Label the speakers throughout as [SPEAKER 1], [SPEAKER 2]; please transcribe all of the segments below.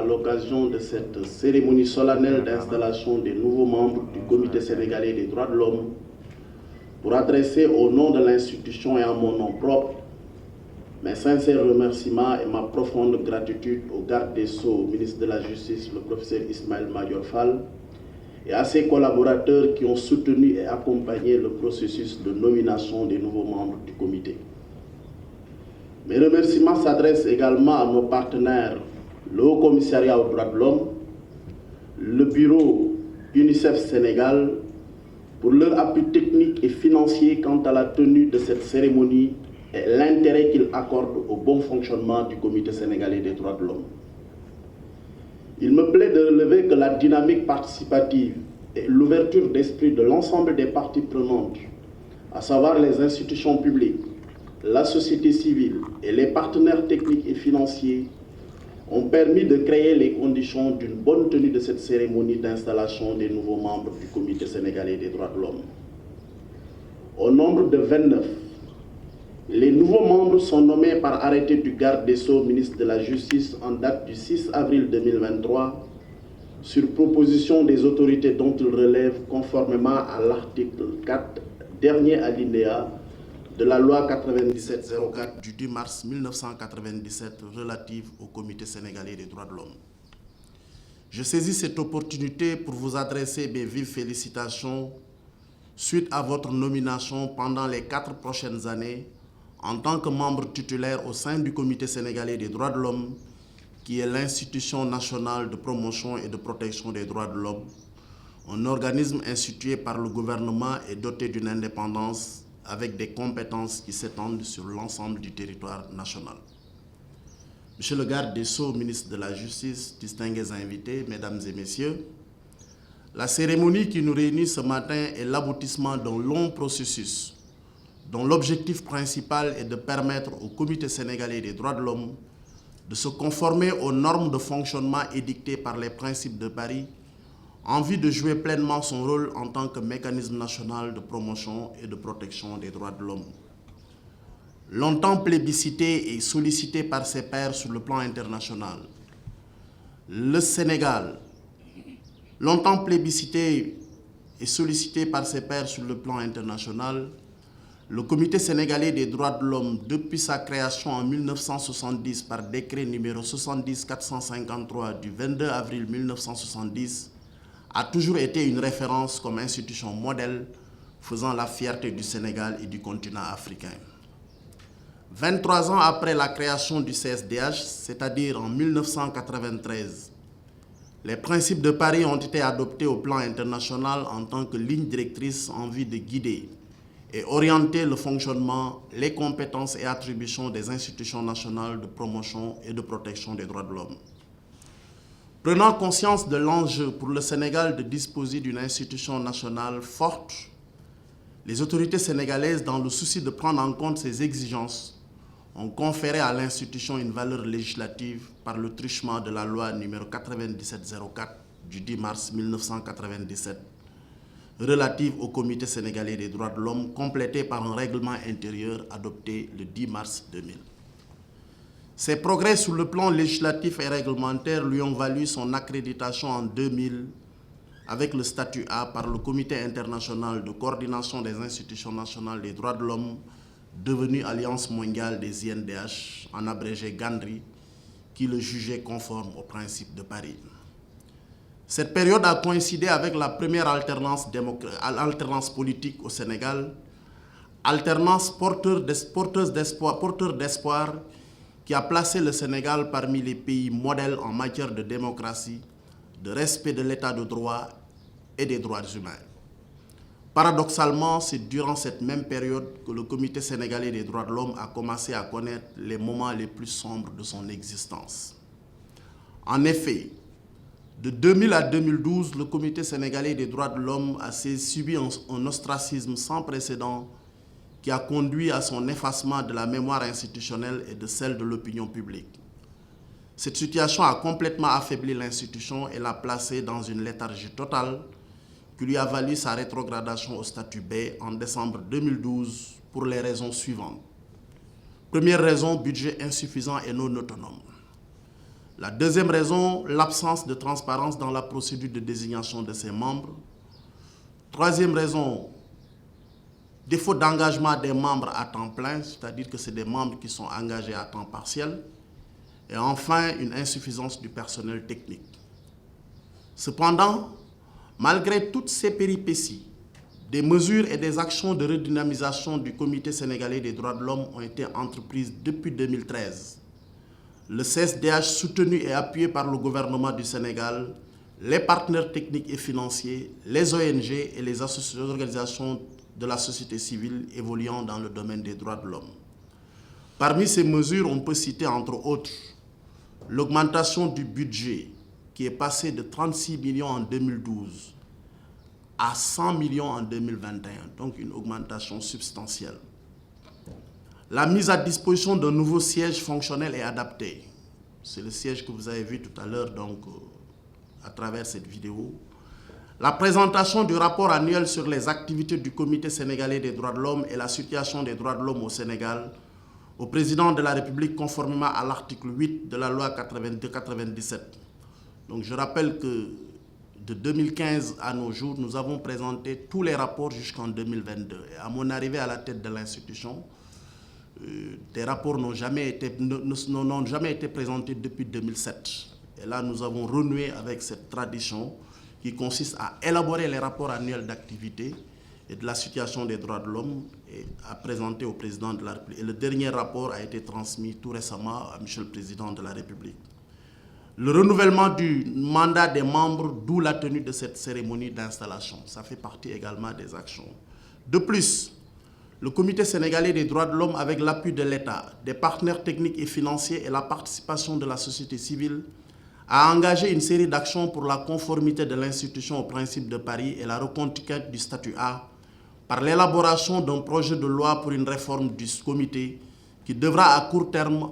[SPEAKER 1] à l'occasion de cette cérémonie solennelle d'installation des nouveaux membres du Comité sénégalais des droits de l'homme pour adresser au nom de l'institution et en mon nom propre mes sincères remerciements et ma profonde gratitude au garde des Sceaux, au ministre de la Justice, le professeur Ismaël Madior Fall, et à ses collaborateurs qui ont soutenu et accompagné le processus de nomination des nouveaux membres du comité. Mes remerciements s'adressent également à nos partenaires, le Haut Commissariat aux droits de l'homme, le bureau UNICEF Sénégal, pour leur appui technique et financier quant à la tenue de cette cérémonie et l'intérêt qu'ils accordent au bon fonctionnement du Comité sénégalais des droits de l'homme. Il me plaît de relever que la dynamique participative et l'ouverture d'esprit de l'ensemble des parties prenantes, à savoir les institutions publiques, la société civile et les partenaires techniques et financiers, ont permis de créer les conditions d'une bonne tenue de cette cérémonie d'installation des nouveaux membres du Comité sénégalais des droits de l'homme. Au nombre de 29, les nouveaux membres sont nommés par arrêté du garde des Sceaux, ministre de la Justice, en date du 6 avril 2023, sur proposition des autorités dont ils relèvent conformément à l'article 4, dernier alinéa, de la loi 9704 du 10 mars 1997 relative au Comité sénégalais des droits de l'homme. Je saisis cette opportunité pour vous adresser mes vives félicitations suite à votre nomination pendant les 4 prochaines années en tant que membre titulaire au sein du Comité sénégalais des droits de l'homme, qui est l'institution nationale de promotion et de protection des droits de l'homme, un organisme institué par le gouvernement et doté d'une indépendance avec des compétences qui s'étendent sur l'ensemble du territoire national. Monsieur le garde des Sceaux, ministre de la Justice, distingués invités, mesdames et messieurs, la cérémonie qui nous réunit ce matin est l'aboutissement d'un long processus dont l'objectif principal est de permettre au Comité sénégalais des droits de l'homme de se conformer aux normes de fonctionnement édictées par les principes de Paris en vue de jouer pleinement son rôle en tant que mécanisme national de promotion et de protection des droits de l'homme. Longtemps plébiscité et sollicité par ses pairs sur le plan international, le Sénégal, longtemps plébiscité et sollicité par ses pairs sur le plan international, le Comité sénégalais des droits de l'homme, depuis sa création en 1970 par décret numéro 70-453 du 22 avril 1970, a toujours été une référence comme institution modèle faisant la fierté du Sénégal et du continent africain. 23 ans après la création du CSDH, c'est-à-dire en 1993, les principes de Paris ont été adoptés au plan international en tant que ligne directrice en vue de guider et orienter le fonctionnement, les compétences et attributions des institutions nationales de promotion et de protection des droits de l'homme. Prenant conscience de l'enjeu pour le Sénégal de disposer d'une institution nationale forte, les autorités sénégalaises, dans le souci de prendre en compte ces exigences, ont conféré à l'institution une valeur législative par le truchement de la loi numéro 9704 du 10 mars 1997, relative au Comité sénégalais des droits de l'homme, complétée par un règlement intérieur adopté le 10 mars 2000. Ces progrès sur le plan législatif et réglementaire lui ont valu son accréditation en 2000 avec le statut A par le Comité international de coordination des institutions nationales des droits de l'homme, devenu Alliance mondiale des INDH, en abrégé GANDRI, qui le jugeait conforme aux principes de Paris. Cette période a coïncidé avec la première alternance politique au Sénégal, alternance porteur d'espoir qui a placé le Sénégal parmi les pays modèles en matière de démocratie, de respect de l'état de droit et des droits humains. Paradoxalement, c'est durant cette même période que le Comité sénégalais des droits de l'homme a commencé à connaître les moments les plus sombres de son existence. En effet, de 2000 à 2012, le Comité sénégalais des droits de l'homme a subi un ostracisme sans précédent qui a conduit à son effacement de la mémoire institutionnelle et de celle de l'opinion publique. Cette situation a complètement affaibli l'institution et l'a placée dans une léthargie totale qui lui a valu sa rétrogradation au statut B en décembre 2012 pour les raisons suivantes. Première raison, budget insuffisant et non autonome. La deuxième raison, l'absence de transparence dans la procédure de désignation de ses membres. Troisième raison, défaut d'engagement des membres à temps plein, c'est-à-dire que c'est des membres qui sont engagés à temps partiel. Et enfin, une insuffisance du personnel technique. Cependant, malgré toutes ces péripéties, des mesures et des actions de redynamisation du Comité sénégalais des droits de l'homme ont été entreprises depuis 2013. Le CSDH, soutenu et appuyé par le gouvernement du Sénégal, les partenaires techniques et financiers, les ONG et les organisations de la société civile évoluant dans le domaine des droits de l'homme. Parmi ces mesures, on peut citer entre autres l'augmentation du budget qui est passé de 36 millions en 2012 à 100 millions en 2021, donc une augmentation substantielle. La mise à disposition d'un nouveau siège fonctionnel et adapté. C'est le siège que vous avez vu tout à l'heure à travers cette vidéo. La présentation du rapport annuel sur les activités du Comité sénégalais des droits de l'homme et la situation des droits de l'homme au Sénégal au président de la République conformément à l'article 8 de la loi 82-97. Donc je rappelle que de 2015 à nos jours, nous avons présenté tous les rapports jusqu'en 2022. Et à mon arrivée à la tête de l'institution, des rapports n'ont jamais été présentés depuis 2007. Et là, nous avons renoué avec cette tradition qui consiste à élaborer les rapports annuels d'activité et de la situation des droits de l'homme et à présenter au président de la République. Et le dernier rapport a été transmis tout récemment à M. le Président de la République. Le renouvellement du mandat des membres, d'où la tenue de cette cérémonie d'installation. Ça fait partie également des actions. De plus, le Comité sénégalais des droits de l'homme, avec l'appui de l'État, des partenaires techniques et financiers et la participation de la société civile, a engagé une série d'actions pour la conformité de l'institution aux principes de Paris et la reconquête du statut A par l'élaboration d'un projet de loi pour une réforme du comité qui devra à court terme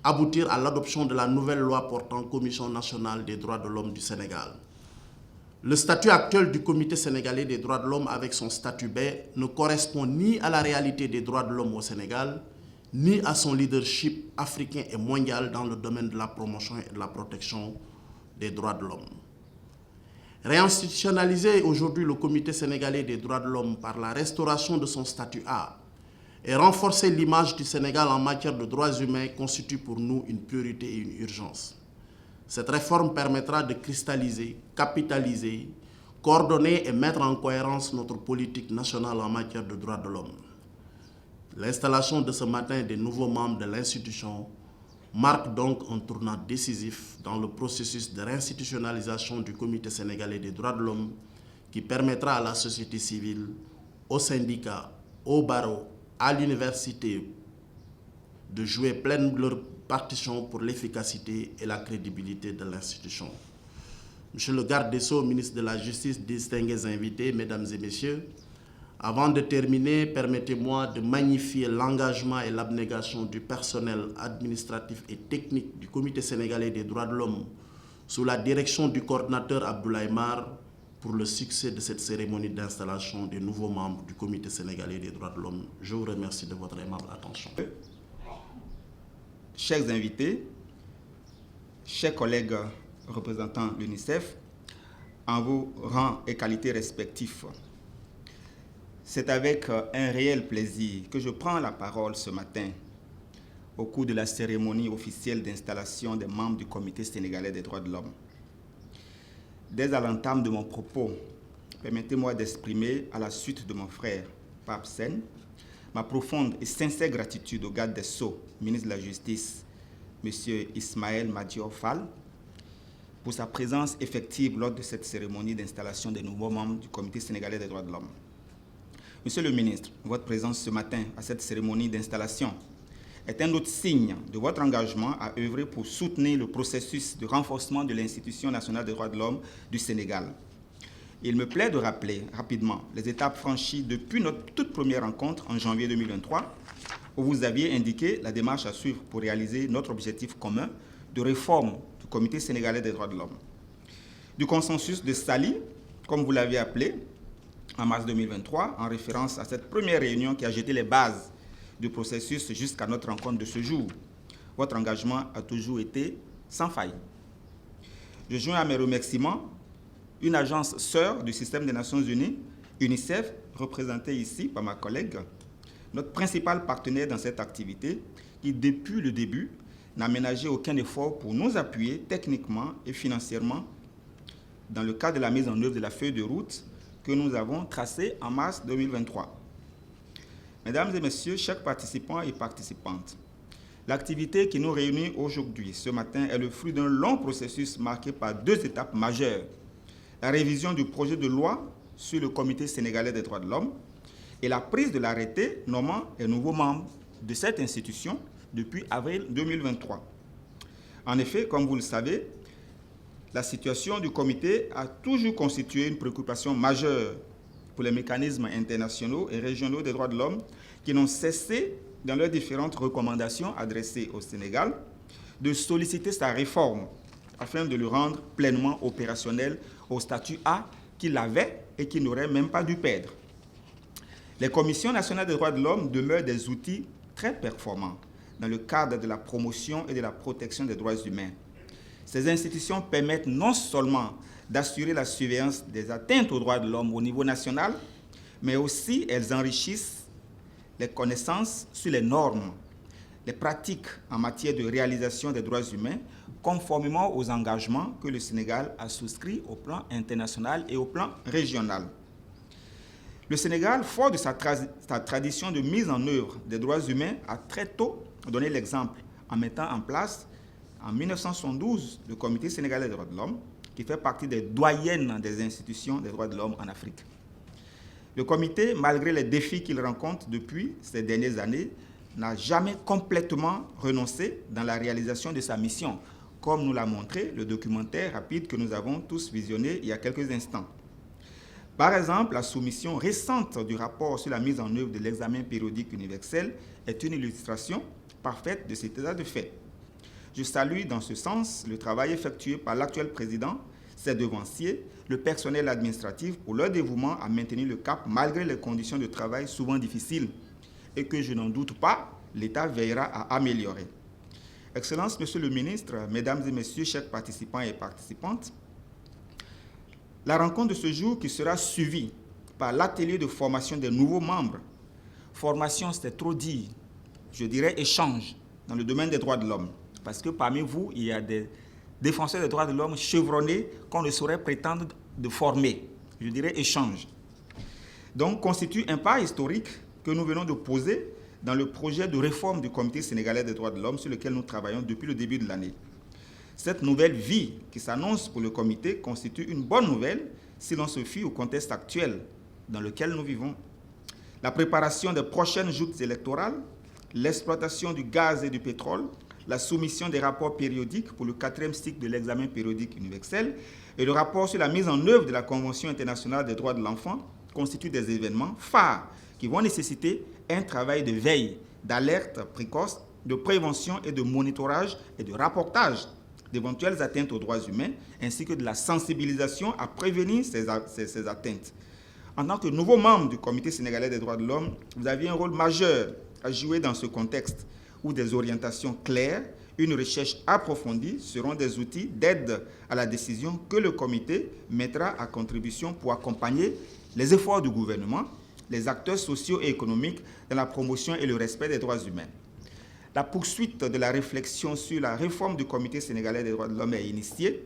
[SPEAKER 1] aboutir à l'adoption de la nouvelle loi portant Commission nationale des droits de l'homme du Sénégal. Le statut actuel du Comité sénégalais des droits de l'homme avec son statut B ne correspond ni à la réalité des droits de l'homme au Sénégal, ni à son leadership africain et mondial dans le domaine de la promotion et de la protection des droits de l'homme. Réinstitutionnaliser aujourd'hui le Comité sénégalais des droits de l'homme par la restauration de son statut A et renforcer l'image du Sénégal en matière de droits humains constitue pour nous une priorité et une urgence. Cette réforme permettra de cristalliser, capitaliser, coordonner et mettre en cohérence notre politique nationale en matière de droits de l'homme. L'installation de ce matin des nouveaux membres de l'institution marque donc un tournant décisif dans le processus de réinstitutionnalisation du Comité sénégalais des droits de l'homme qui permettra à la société civile, aux syndicats, aux barreaux, à l'université de jouer pleinement leur partition pour l'efficacité et la crédibilité de l'institution. Monsieur le garde des Sceaux, ministre de la Justice, distingués invités, mesdames et messieurs, avant de terminer, permettez-moi de magnifier l'engagement et l'abnégation du personnel administratif et technique du Comité sénégalais des droits de l'homme sous la direction du coordinateur Abdoulaye Mar pour le succès de cette cérémonie d'installation des nouveaux membres du Comité sénégalais des droits de l'homme. Je vous remercie de votre aimable attention.
[SPEAKER 2] Chers invités, chers collègues représentants de l'UNICEF, en vos rangs et qualités respectifs, c'est avec un réel plaisir que je prends la parole ce matin au cours de la cérémonie officielle d'installation des membres du Comité sénégalais des droits de l'homme. Dès à l'entame de mon propos, permettez-moi d'exprimer, à la suite de mon frère Pape Sène, ma profonde et sincère gratitude au garde des Sceaux, ministre de la Justice, M. Ismaël Madior Fall, pour sa présence effective lors de cette cérémonie d'installation des nouveaux membres du Comité sénégalais des droits de l'homme. Monsieur le ministre, votre présence ce matin à cette cérémonie d'installation est un autre signe de votre engagement à œuvrer pour soutenir le processus de renforcement de l'Institution nationale des droits de l'homme du Sénégal. Il me plaît de rappeler rapidement les étapes franchies depuis notre toute première rencontre en janvier 2023, où vous aviez indiqué la démarche à suivre pour réaliser notre objectif commun de réforme du Comité sénégalais des droits de l'homme. Du consensus de Sali, comme vous l'aviez appelé, en mars 2023, en référence à cette première réunion qui a jeté les bases du processus jusqu'à notre rencontre de ce jour. Votre engagement a toujours été sans faille. Je joins à mes remerciements une agence sœur du système des Nations Unies, UNICEF, représentée ici par ma collègue, notre principal partenaire dans cette activité, qui depuis le début n'a ménagé aucun effort pour nous appuyer techniquement et financièrement dans le cadre de la mise en œuvre de la feuille de route que nous avons tracée en mars 2023. Mesdames et messieurs, chers participants et participantes, l'activité qui nous réunit aujourd'hui, ce matin, est le fruit d'un long processus marqué par 2 étapes majeures. La révision du projet de loi sur le Comité sénégalais des droits de l'homme et la prise de l'arrêté nommant les nouveaux membres de cette institution depuis avril 2023. En effet, comme vous le savez, la situation du comité a toujours constitué une préoccupation majeure pour les mécanismes internationaux et régionaux des droits de l'homme qui n'ont cessé, dans leurs différentes recommandations adressées au Sénégal, de solliciter sa réforme afin de le rendre pleinement opérationnel au statut A qu'il avait et qu'il n'aurait même pas dû perdre. Les commissions nationales des droits de l'homme demeurent des outils très performants dans le cadre de la promotion et de la protection des droits humains. Ces institutions permettent non seulement d'assurer la surveillance des atteintes aux droits de l'homme au niveau national, mais aussi elles enrichissent les connaissances sur les normes, les pratiques en matière de réalisation des droits humains, conformément aux engagements que le Sénégal a souscrits au plan international et au plan régional. Le Sénégal, fort de sa tradition de mise en œuvre des droits humains, a très tôt donné l'exemple en mettant en place, en 1972, le Comité sénégalais des droits de l'homme, qui fait partie des doyennes des institutions des droits de l'homme en Afrique. Le comité, malgré les défis qu'il rencontre depuis ces dernières années, n'a jamais complètement renoncé dans la réalisation de sa mission, comme nous l'a montré le documentaire rapide que nous avons tous visionné il y a quelques instants. Par exemple, la soumission récente du rapport sur la mise en œuvre de l'examen périodique universel est une illustration parfaite de cet état de fait. Je salue dans ce sens le travail effectué par l'actuel président, ses devanciers, le personnel administratif pour leur dévouement à maintenir le cap malgré les conditions de travail souvent difficiles et que je n'en doute pas, l'État veillera à améliorer. Excellences, Monsieur le ministre, Mesdames et Messieurs, chers participants et participantes, la rencontre de ce jour qui sera suivie par l'atelier de formation des nouveaux membres. Formation, c'est trop dit, je dirais échange dans le domaine des droits de l'homme. Parce que parmi vous, il y a des défenseurs des droits de l'homme chevronnés qu'on ne saurait prétendre de former. Je dirais échange. Donc, constitue un pas historique que nous venons de poser dans le projet de réforme du Comité sénégalais des droits de l'homme sur lequel nous travaillons depuis le début de l'année. Cette nouvelle vie qui s'annonce pour le comité constitue une bonne nouvelle si l'on se fie au contexte actuel dans lequel nous vivons. La préparation des prochaines joutes électorales, l'exploitation du gaz et du pétrole, la soumission des rapports périodiques pour le 4e cycle de l'examen périodique universel et le rapport sur la mise en œuvre de la Convention internationale des droits de l'enfant constituent des événements phares qui vont nécessiter un travail de veille, d'alerte précoce, de prévention et de monitorage et de rapportage d'éventuelles atteintes aux droits humains, ainsi que de la sensibilisation à prévenir ces atteintes. En tant que nouveau membre du Comité sénégalais des droits de l'homme, vous aviez un rôle majeur à jouer dans ce contexte où des orientations claires, une recherche approfondie seront des outils d'aide à la décision que le comité mettra à contribution pour accompagner les efforts du gouvernement, les acteurs sociaux et économiques dans la promotion et le respect des droits humains. La poursuite de la réflexion sur la réforme du Comité sénégalais des droits de l'homme est initiée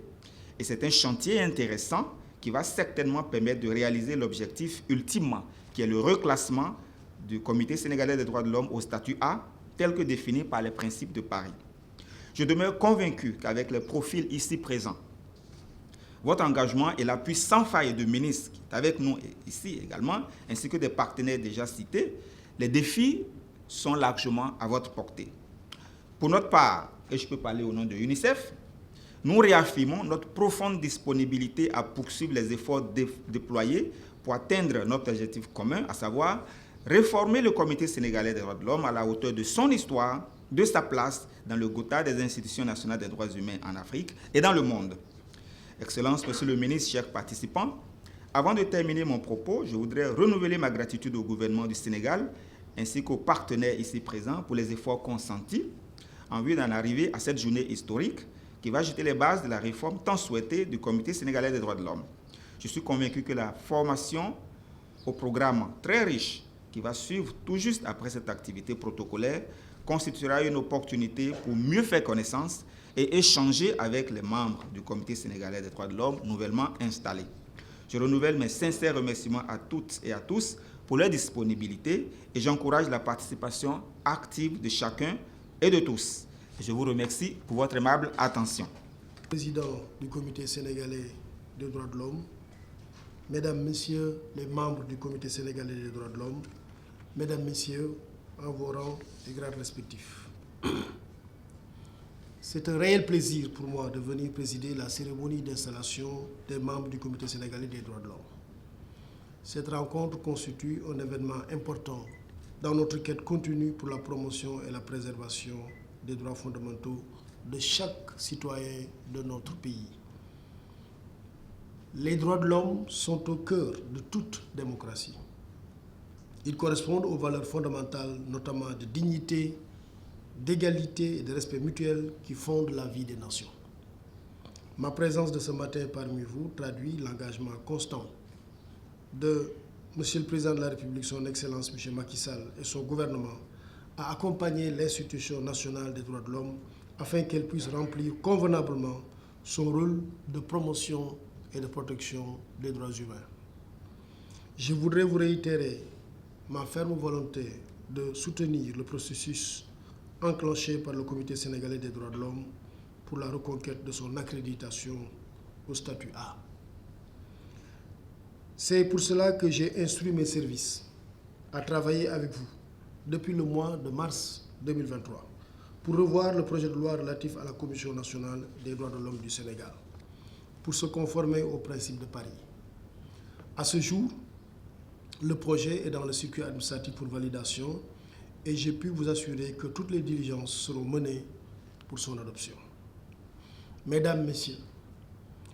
[SPEAKER 2] et c'est un chantier intéressant qui va certainement permettre de réaliser l'objectif ultime qui est le reclassement du Comité sénégalais des droits de l'homme au statut A tel que défini par les principes de Paris. Je demeure convaincu qu'avec les profils ici présents, votre engagement et l'appui sans faille de ministres qui est avec nous ici également, ainsi que des partenaires déjà cités, les défis sont largement à votre portée. Pour notre part, et je peux parler au nom de UNICEF, nous réaffirmons notre profonde disponibilité à poursuivre les efforts déployés pour atteindre notre objectif commun, à savoir réformer le Comité sénégalais des droits de l'homme à la hauteur de son histoire, de sa place dans le quota des institutions nationales des droits humains en Afrique et dans le monde. Excellences, Monsieur le ministre, chers participants, avant de terminer mon propos, je voudrais renouveler ma gratitude au gouvernement du Sénégal ainsi qu'aux partenaires ici présents pour les efforts consentis en vue d'en arriver à cette journée historique qui va jeter les bases de la réforme tant souhaitée du Comité sénégalais des droits de l'homme. Je suis convaincu que la formation au programme très riche qui va suivre tout juste après cette activité protocolaire constituera une opportunité pour mieux faire connaissance et échanger avec les membres du Comité sénégalais des droits de l'homme nouvellement installés. Je renouvelle mes sincères remerciements à toutes et à tous pour leur disponibilité et j'encourage la participation active de chacun et de tous. Je vous remercie pour votre aimable attention.
[SPEAKER 3] Président du Comité sénégalais des droits de l'homme, Mesdames, Messieurs les membres du Comité sénégalais des droits de l'homme, Mesdames, Messieurs, en vos rangs et grades respectifs. C'est un réel plaisir pour moi de venir présider la cérémonie d'installation des membres du Comité sénégalais des droits de l'homme. Cette rencontre constitue un événement important dans notre quête continue pour la promotion et la préservation des droits fondamentaux de chaque citoyen de notre pays. Les droits de l'homme sont au cœur de toute démocratie. Ils correspondent aux valeurs fondamentales, notamment de dignité, d'égalité et de respect mutuel qui fondent la vie des nations. Ma présence de ce matin parmi vous traduit l'engagement constant de Monsieur le Président de la République, son Excellence M. Macky Sall et son gouvernement à accompagner l'institution nationale des droits de l'homme afin qu'elle puisse remplir convenablement son rôle de promotion et de protection des droits humains. Je voudrais vous réitérer ma ferme volonté de soutenir le processus enclenché par le Comité sénégalais des droits de l'homme pour la reconquête de son accréditation au statut A. C'est pour cela que j'ai instruit mes services à travailler avec vous depuis le mois de mars 2023 pour revoir le projet de loi relatif à la Commission nationale des droits de l'homme du Sénégal pour se conformer aux principes de Paris. À ce jour, le projet est dans le circuit administratif pour validation et j'ai pu vous assurer que toutes les diligences seront menées pour son adoption. Mesdames, Messieurs,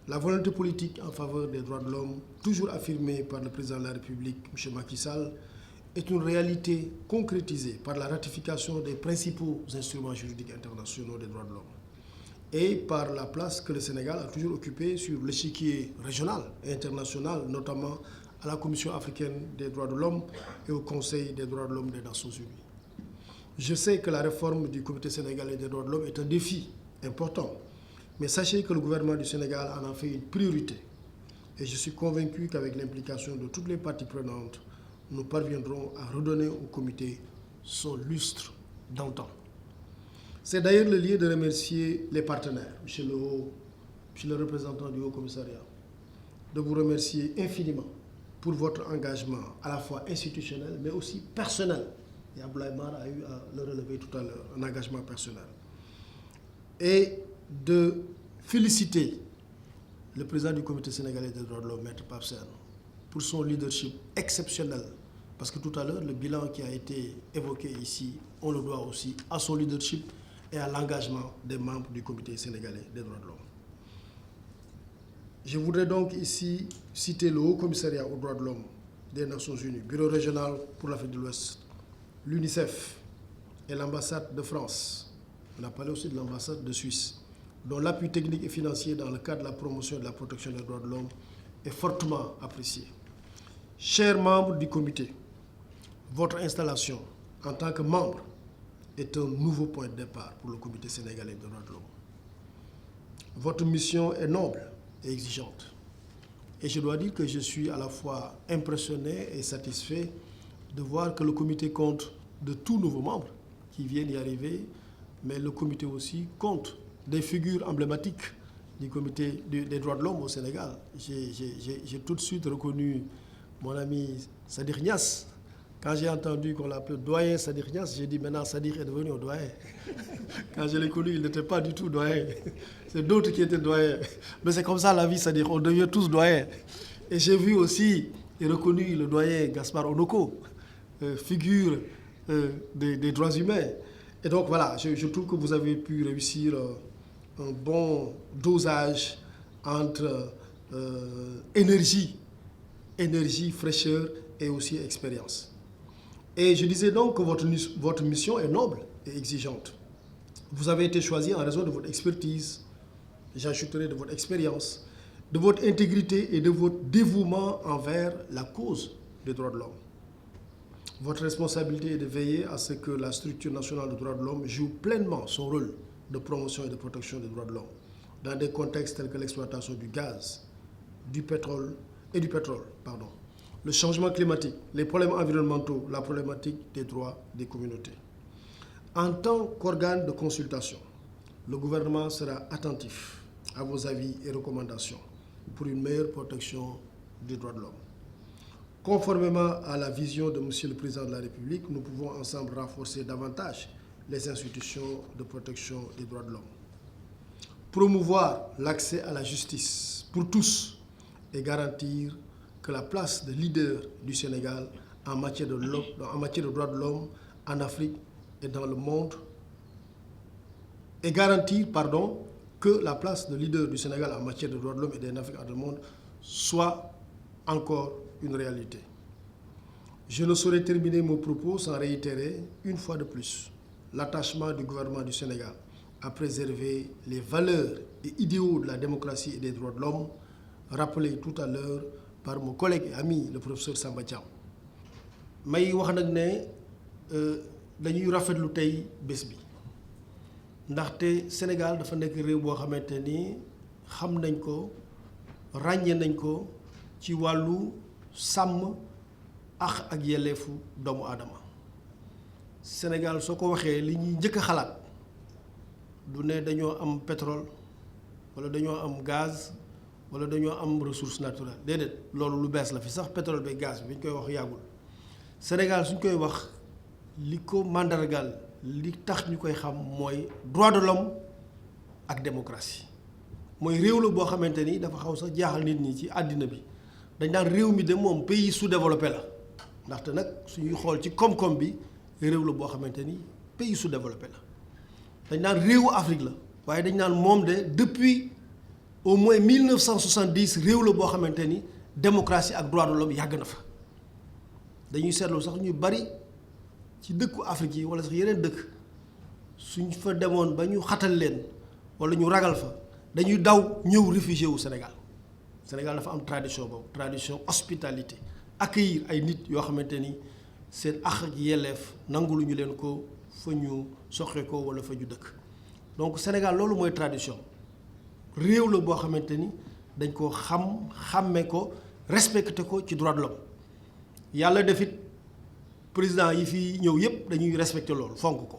[SPEAKER 3] la volonté politique en faveur des droits de l'homme, toujours affirmée par le Président de la République, M. Macky Sall, est une réalité concrétisée par la ratification des principaux instruments juridiques internationaux des droits de l'homme et par la place que le Sénégal a toujours occupée sur l'échiquier régional et international, notamment à la Commission africaine des droits de l'homme et au Conseil des droits de l'homme des Nations unies. Je sais que la réforme du Comité sénégalais des droits de l'homme est un défi important, mais sachez que le gouvernement du Sénégal en a fait une priorité. Et je suis convaincu qu'avec l'implication de toutes les parties prenantes, nous parviendrons à redonner au Comité son lustre d'antan. C'est d'ailleurs le lieu de remercier les partenaires, monsieur le représentant du Haut-Commissariat, de vous remercier infiniment pour votre engagement à la fois institutionnel, mais aussi personnel. Et Abdoulaye Mar a eu à le relever tout à l'heure, un engagement personnel. Et de féliciter le président du Comité sénégalais des droits de l'homme, Maître Pape Sène, pour son leadership exceptionnel. Parce que tout à l'heure, le bilan qui a été évoqué ici, on le doit aussi à son leadership et à l'engagement des membres du Comité sénégalais des droits de l'homme. Je voudrais donc ici citer le Haut-Commissariat aux droits de l'homme des Nations Unies, Bureau régional pour l'Afrique de l'Ouest, l'UNICEF et l'ambassade de France. On a parlé aussi de l'ambassade de Suisse, dont l'appui technique et financier dans le cadre de la promotion et de la protection des droits de l'homme est fortement apprécié. Chers membres du comité, votre installation en tant que membre est un nouveau point de départ pour le Comité sénégalais des droits de l'homme. Votre mission est noble et exigeante. Et je dois dire que je suis à la fois impressionné et satisfait de voir que le comité compte de tout nouveaux membres qui viennent y arriver, mais le comité aussi compte des figures emblématiques du comité des droits de l'homme au Sénégal. J'ai tout de suite reconnu mon ami Sadir Niass. Quand j'ai entendu qu'on l'appelait doyen Sadir Niass, j'ai dit maintenant Sadir est devenu un doyen. Quand je l'ai connu, il n'était pas du tout doyen. C'est d'autres qui étaient doyens. Mais c'est comme ça la vie, c'est-à-dire on devient tous doyens. Et j'ai vu aussi et reconnu le doyen Gaspard Onoko, figure des droits humains. Et donc voilà, je trouve que vous avez pu réussir un bon dosage entre énergie, fraîcheur et aussi expérience. Et je disais donc que votre mission est noble et exigeante. Vous avez été choisi en raison de votre expertise, j'ajouterai de votre expérience, de votre intégrité et de votre dévouement envers la cause des droits de l'homme. Votre responsabilité est de veiller à ce que la structure nationale des droits de l'homme joue pleinement son rôle de promotion et de protection des droits de l'homme dans des contextes tels que l'exploitation du gaz, du pétrole, le changement climatique, les problèmes environnementaux, la problématique des droits des communautés. En tant qu'organe de consultation, le gouvernement sera attentif à vos avis et recommandations pour une meilleure protection des droits de l'homme. Conformément à la vision de Monsieur le Président de la République, nous pouvons ensemble renforcer davantage les institutions de protection des droits de l'homme. Promouvoir l'accès à la justice pour tous et garantir que la place de leader du Sénégal en matière de droits de l'homme en Afrique et dans le monde et garantir, que la place de leader du Sénégal en matière de droits de l'homme et en Afrique et dans le monde soit encore une réalité. Je ne saurais terminer mon propos sans réitérer une fois de plus l'attachement du gouvernement du Sénégal à préserver les valeurs et idéaux de la démocratie et des droits de l'homme, rappelés tout à l'heure par mon collègue et ami, le professeur Samba Thiam. may wax nag ne dañuy rafetlu tey bés bi ndaxte Sénégal dafa nekk réew boo xamante ni xam nañ ko ràññee nañ ko ci wàllu sàmm ak yelleefu doomu aadama. Sénégal soo ko waxee li ñuy njëkk a xalaat du ne dañoo am pétrole wala dañoo am gaz wala dañoo am ressource naturelle déedéet loolu lu bees la fi sax pétrole bi gaz bi ñu koy wax yàggul. Sénégal suñ koy wax li ko màndargal li tax ñu koy xam mooy droit de l'homme ak démocratie mooy réew la boo xamante ni dafa xaw sax jaaxal nit ñi ci àddina bi dañ daan réew mi de moom pays sous-développé la ndaxte nag suñuy xool ci koom-koom bi réew la boo xamante ni pays sous-développé la dañ naan réewu Afrique la waaye dañ naan moom de depuis au moins 1970 réew la boo xamante ni démocratie ak droit de l'homme yàgg na fa. dañuy seetlu sax ñu bari ci dëkku Afrique yi wala sax yeneen dëkk suñ fa demoon ba ñu xatal leen wala ñu ragal fa dañuy daw ñëw réfugié wu Sénégal. Sénégal dafa am tradition boobu tradition hospitalité accueillir ay nit yoo xamante ni seen àq ak yelleef nangulu ñu leen ko fa ñu soxe ko wala fa ñu dëkk. donc Sénégal loolu mooy tradition réew la boo xamante ni dañ ko xàmme ko respecté ko ci droit de l'homme yàlla defit président yi fi ñëw yépp dañuy respecté loolu fonk ko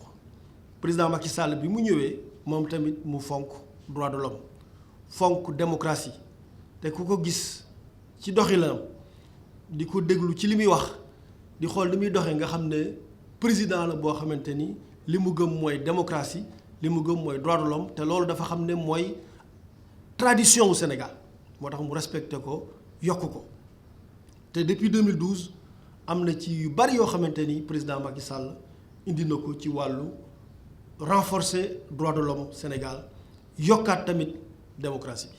[SPEAKER 3] président Macky Sall bi mu ñëwee moom tamit mu fonk droit de l'homme fonk démocratie te ku ko gis ci doxalinam di ko déglu ci li muy wax di xool li muy doxee nga xam ne président la boo xamante ni li mu gëm mooy démocratie li mu gëm mooy droit de l'homme te loolu dafa xam ne mooy tradition au Sénégal moo tax mu respecté ko yokk ko te depuis 2012 am na ci yu bari yoo xamante ni président Macky Sall indi na ko ci wàllu renforcer droit de l'homme Sénégal yokkaat tamit démocratie bi.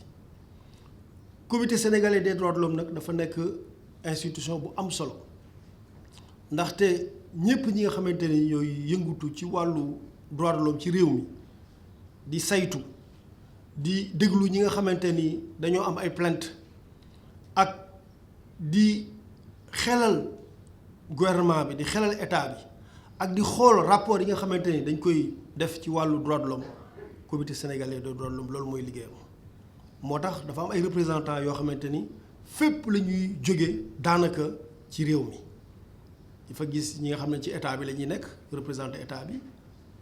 [SPEAKER 3] Comité sénégalais des droits de l'homme nag dafa nekk institution bu am solo ndaxte ñépp ñi nga xamante ni ñooy yëngutu ci wàllu droit de l'homme ci réew mi di saytu di déglu ñi nga xamante ni dañoo am ay plainte ak di xelal gouvernement bi di xelal état bi ak di xool rapport yi nga xamante ni dañ koy def ci wàllu droit de l'homme comité sénégalais des droits de l'homme loolu mooy liggéeyam moo tax dafa am ay représentants yoo xamante ni fépp la ñuy jóge daanaka ci réew mi dafa gis ñi nga xam ne ci état bi la ñuy nekk représenté état bi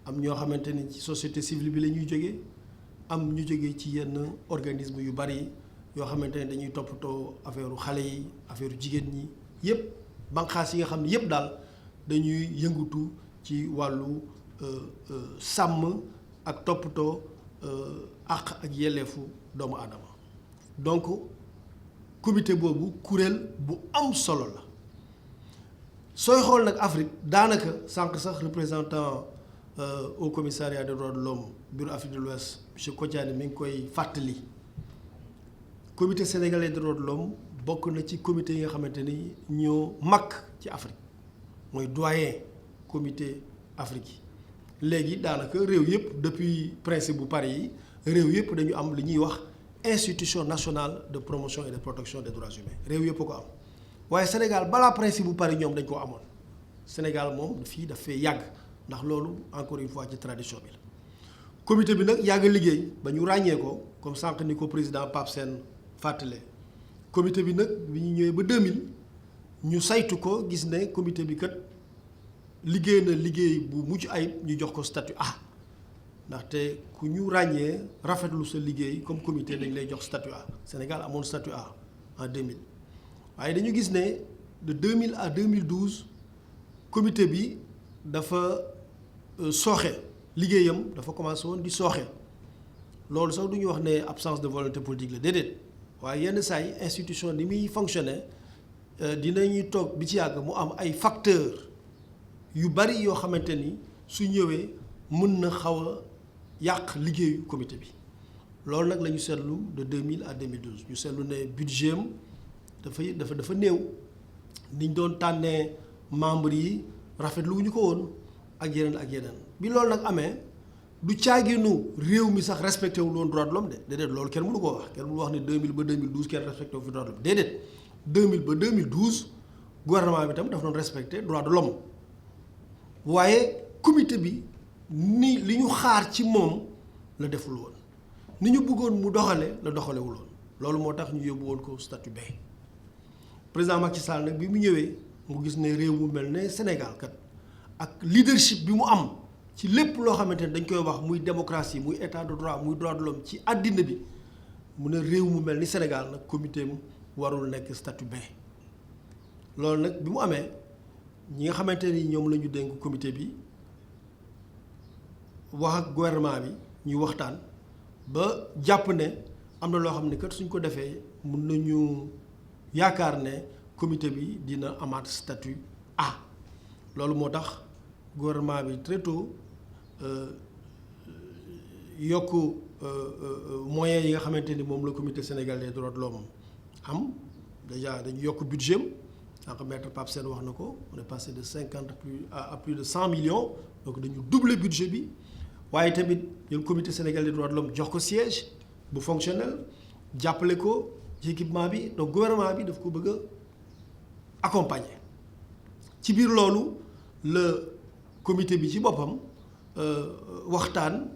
[SPEAKER 3] am ñoo xamante ni ci société civile bi la ñuy jógee am ñu jógee ci yenn organisme yu bari yoo xamante ne dañuy toppatoo affaire xale yi affaire jigéen ñi yépp banqaas yi nga xam ne yépp daal dañuy yëngatu ci wàllu sàmm ak toppatoo àq ak yelleefu doomu aadama donc comité boobu kuréel bu am solo la sooy xool nag Afrique daanaka sànq sax représentant au commissariat des droits de l'homme bureau Afrique de l'Ouest monsieur Kotiane mi ngi koy fàttali comité sénégalais des droits de l'homme bokk na ci comité yi nga xamante ni ñoo mag ci Afrique mooy doyen comité Afrique yi léegi daanaka réew yëpp depuis principe bu Paris yi réew yëpp dañu am li ñuy wax institution nationale de promotion et de protection des droits humains réew yëpp ko am waaye Sénégal balaa principe bu Paris ñoom dañ koo amoon Sénégal moom fii daf fee yàgg ndax loolu encore une fois ci tradition bi la. comité bi nag yàgg liggéey ba ñu ràññee ko comme sànq ni ko président Pape Sène fàttale comité bi nag bi ñu ñëwee ba 2000 ñu saytu ko gis ne comité bi kat liggéey na liggéey bu mucc ayib ñu jox ko statut A ndaxte ku ñu ràññee rafetlu sa liggéey comme comité dañ lay jox statut A Sénégal amoon statut A en 2000 waaye dañu gis ne de 2000 à 2012 comité bi dafa sooxe liggéeyam dafa commencé woon di sooxe loolu sax du ñu wax ne absence de volonté politique la déedéet waaye yenn saa yi institution ni muy fonctionner dinañuy toog bi ci yàgg mu am ay facteurs yu bari yoo xamante ni su ñëwee mën na xaw a yàq liggéeyu comité bi loolu nag la ñu seetlu de 2000 à 2012 ñu seetlu ne budget am dafa néew niñ doon tànnee membres yi rafetlu wu ñu ko woon ak yeneen bi loolu nag amee du caaginu réew mi sax respecté wul woon droit de l'homme de déedéet loolu kenn mënu koo wax kenn mënu wax ne 2000 ba 2012 kenn respecté wu fi droit de l'homme déedéet 2000 ba 2012 gouvernement bi tam dafa doon respecté droit de l'homme waaye comité bi ni li ñu xaar ci moom la deful woon ni ñu bëggoon mu doxale la doxalewul woon loolu moo tax ñu yóbbu woon ko statut B président Macky Sall nag bi mu ñëwee mu gis ne réew mu mel ne Sénégal kat ak leadership bi mu am ci lépp loo xamante ne dañ koy wax muy démocratie muy état de droit muy droit de l'homme ci àddina bi mu ne réew mu mel ni Sénégal nag comité mu warul nekk statut B loolu nag bi mu amee ñi nga xamante ni ñoom la ñu dénk comité bi wax ak gouvernement bi ñuy waxtaan ba jàpp ne am na loo xam ne kat suñ ko defee mun nañu yaakaar ne comité bi dina amaat statut A loolu moo tax gouvernement bi très tôt yokk moyens yi nga xamante ni moom la comité sénégalais des droits de l'homme am déjà dañu yokk budget am sànq maître Pape Sène wax na ko on est passé de 50 à plus de 100 millions donc dañu doubler budget bi waaye tamit jël comité sénégalais des droits de l'homme jox ko siège bu fonctionnel jàppale ko ci équipement bi donc gouvernement bi daf ko bëgg a accompagner ci biir loolu le comité bi ci boppam waxtaan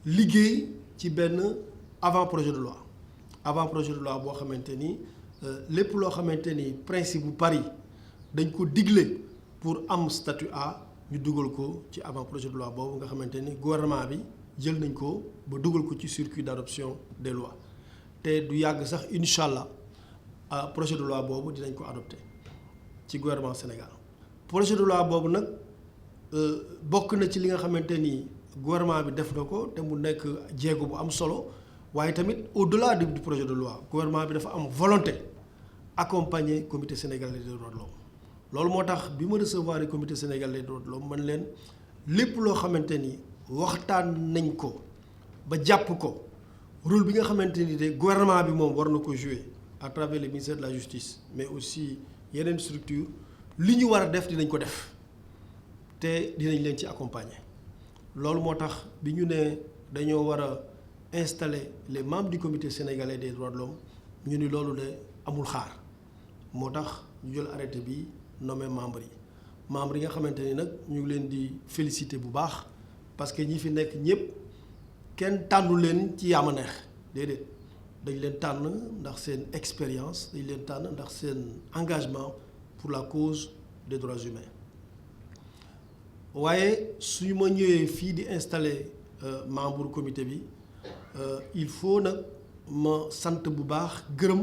[SPEAKER 3] liggéey ci benn avant projet de loi boo xamante ni lépp loo xamante ni principe bu Paris dañ ko digle pour am statut A ñu dugal ko ci avant projet de loi boobu nga xamante ni gouvernement bi jël nañ ko ba dugal ko ci circuit d'adoption des lois te du yàgg sax incha allah projet de loi boobu dinañ ko adopté ci gouvernement Sénégal projet de loi boobu nag bokk na ci li nga xamante ni gouvernement bi def na ko te mu nekk jéego bu am solo waaye tamit au-delà du projet de loi gouvernement bi dafa am volonté accompagner comité sénégalais des droits de l'homme loolu moo tax bi ma recevoir le comité sénégalais des droits de l'homme man leen lépp loo xamante ni waxtaan nañ ko ba jàpp ko rôle bi nga xamante ni de gouvernement bi moom war na ko jouer à travers le ministère de la justice mais aussi yeneen structure li ñu war a def dinañ ko def te dinañ leen ci accompagner loolu moo tax bi ñu ne dañoo war a installer les membres du comité sénégalais des droits de l'homme ñu ni loolu de amul xaar moo tax ñu jël arrêté bi nommé membres yi nga xamante ni nag ñu ngi leen di féliciter bu baax parce que ñi fi nekk ñëpp kenn tànnu leen ci yaama neex déedéet dañ leen tànn ndax seen expérience dañ leen tànn ndax seen engagement pour la cause des droits humains waaye suñu ma ñëwee fii di installer membre comité bi il faut nag ma sant bu baax gërëm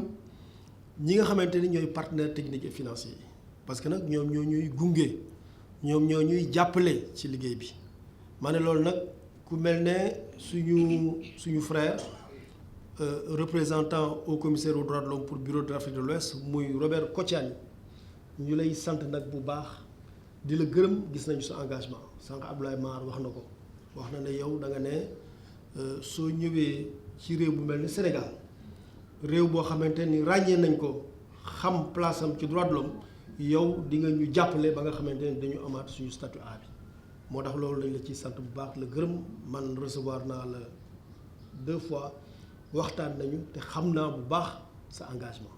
[SPEAKER 3] ñi nga xamante ni ñooy partenaires techniques et financiers yi parce que nag ñoom ñoo ñuy gunge ñoom ñoo ñuy jàppale ci liggéey bi ma ne loolu nag ku mel ne suñu frère représentant au commissaire aux droits de l'homme pour bureau de l'Afrique de l'Ouest muy Robert Kotiani ñu lay sant nag bu baax di la gërëm gis nañu sa engagement sànq Abdoulaye Mar wax na ko wax na ne yow da nga ne soo ñëwee ci réew bu mel ni Sénégal réew boo xamante ni ràññee nañ ko xam place am ci droit de l'homme yow di nga ñu jàppale ba nga xamante ni dañu amaat suñu statut A bi moo tax loolu lañ la ciy sant bu baax la gërëm man recevoir naa la 2 fois waxtaan nañu te xam naa bu baax sa engagement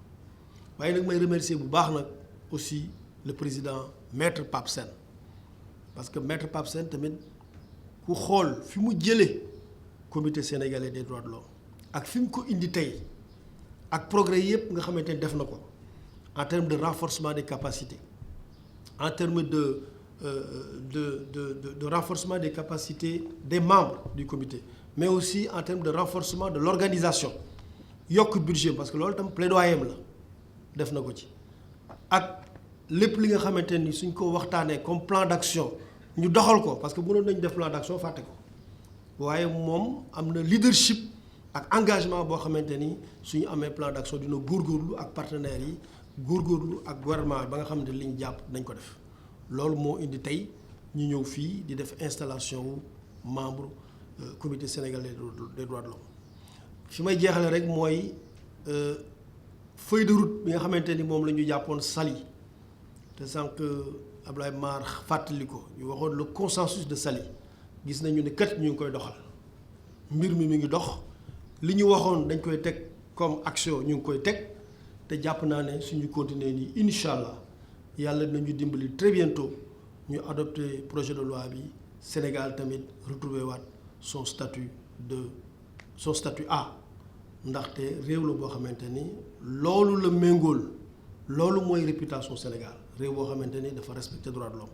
[SPEAKER 3] waaye nag may remercier bu baax nag aussi le président maître Pape Sène parce que maître Pape Sène tamit ku xool fi mu jëlee comité sénégalais des droits de l'homme ak fi mu ko indi tey ak progrès yëpp nga xamante ne def na ko en termes de renforcement des capacités en termes de renforcement des capacités des membres du comité mais aussi en termes de renforcement de l'organisation yokk budget parce que loolu tam plaidoyer la def na ko ci ak lépp li nga xamante ni suñ ko waxtaanee comme plan d'action ñu doxal ko parce que mënoon nañu def plan d'action fàtte ko waaye moom am na leadership ak engagement boo xamante ni suñu amee plan d'action dina góorgóorlu ak partenaires yi góorgóorlu ak gouvernement ba nga xam ne li ñu jàpp nañ ko def loolu moo indi tey ñu ñëw fii di def installation wu membre comité sénégalais des droits de l'homme fi may jeexale rek mooy feuille de route bi nga xamante ni moom la ñu jàppoon Saly te sànq Abdoulaye Mar fàttali ko ñu waxoon le consensus de Saly gis nañu ne kat ñu ngi koy doxal mbir mi ngi dox li ñu waxoon dañ koy teg comme action ñu ngi koy teg te jàpp naa ne suñu continuer nii incha allah yàlla nañu dimbali très bientôt ñu adopté projet de loi bi Sénégal tamit retrouver waat son statut A ndaxte réew la boo xamante ni loolu la méngool loolu mooy réputation Sénégal réew boo xamante ni dafa respecter droit de l'homme